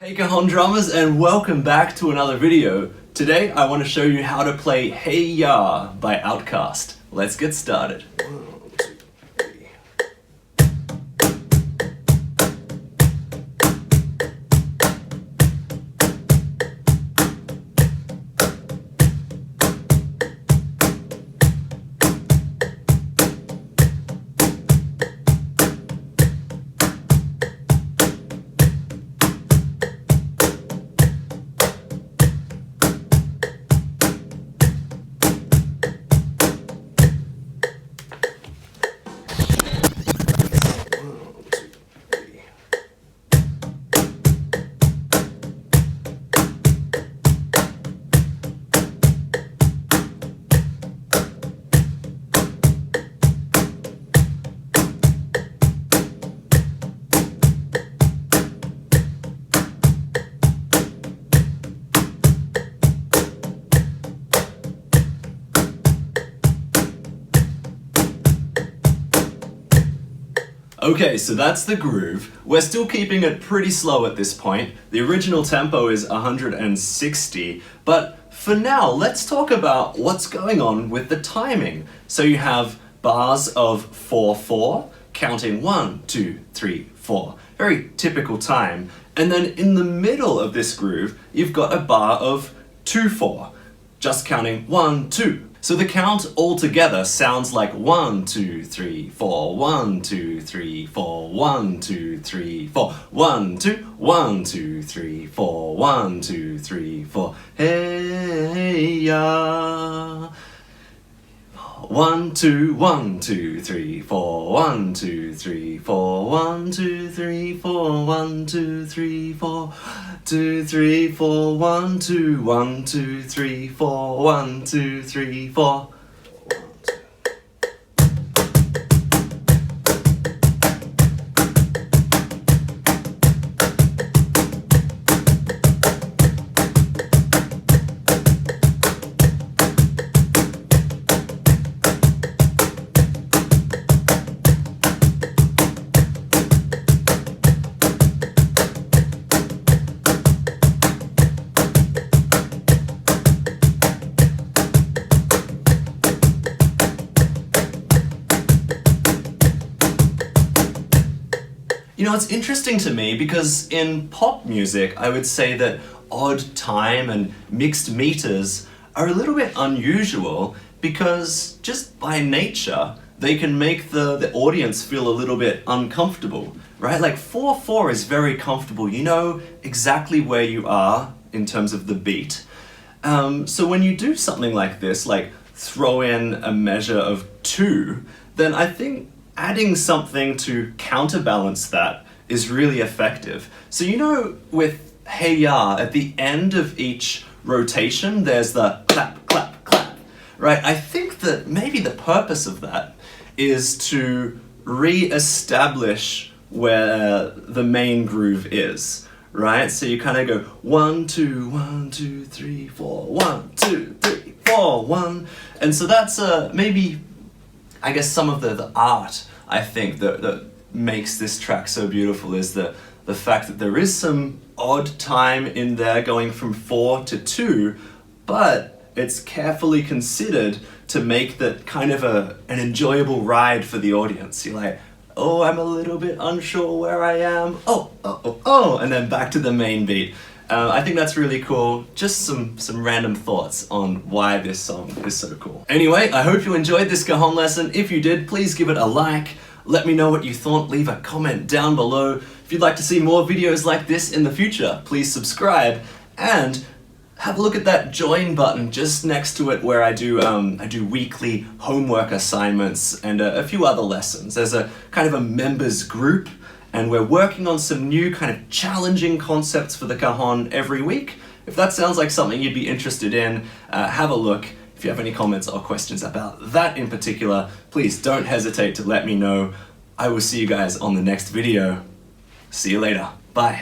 Hey Cajon drummers, and welcome back to another video. Today I want to show you how to play Hey Ya by OutKast. Let's get started. Okay, so that's the groove. We're still keeping it pretty slow at this point. The original tempo is 160, but for now, let's talk about what's going on with the timing. So you have bars of 4/4, counting 1, 2, 3, 4. Very typical time. And then in the middle of this groove, you've got a bar of 2/4, just counting 1, 2. So the count altogether sounds like 1, 2, 3, 4, 1, 2, 3, 4, 1, 2, 3, 4, 1, 2, 1, 2, 3, 4, 1, 2, 3, 4. Hey ya. 1, 2, 1, 2, 3, 4, 1, 2, 3, 4, 1, 2, 3, 4, 1, 2, 3, 4, 2, 3, 4, 1, 2, 1, 2, 3, 4, 1, 2, 3, 4. You know, it's interesting to me because in pop music, I would say that odd time and mixed meters are a little bit unusual because just by nature, they can make the audience feel a little bit uncomfortable, right? Like 4/4 is very comfortable. You know exactly where you are in terms of the beat. So when you do something like this, like throw in a measure of 2, then I think adding something to counterbalance that is really effective. So you know with Hey Ya, at the end of each rotation, there's the clap, clap, clap, right? I think that maybe the purpose of that is to re-establish where the main groove is, right? So you kind of go 1, 2, 1, 2, 3, 4, 1, 2, 3, 4, 1. And so that's maybe, I guess, some of the art, I think, that makes this track so beautiful is the fact that there is some odd time in there going from 4 to 2, but it's carefully considered to make that kind of an enjoyable ride for the audience. You're like, oh, I'm a little bit unsure where I am. Oh, and then back to the main beat. I think that's really cool. Just some random thoughts on why this song is so cool. Anyway, I hope you enjoyed this Cajon lesson. If you did, please give it a like. Let me know what you thought. Leave a comment down below. If you'd like to see more videos like this in the future, please subscribe and have a look at that join button just next to it where I do weekly homework assignments and a few other lessons. There's a kind of a members group, and we're working on some new kind of challenging concepts for the Cajon every week. If that sounds like something you'd be interested in, have a look. If you have any comments or questions about that in particular, please don't hesitate to let me know. I will see you guys on the next video. See you later. Bye.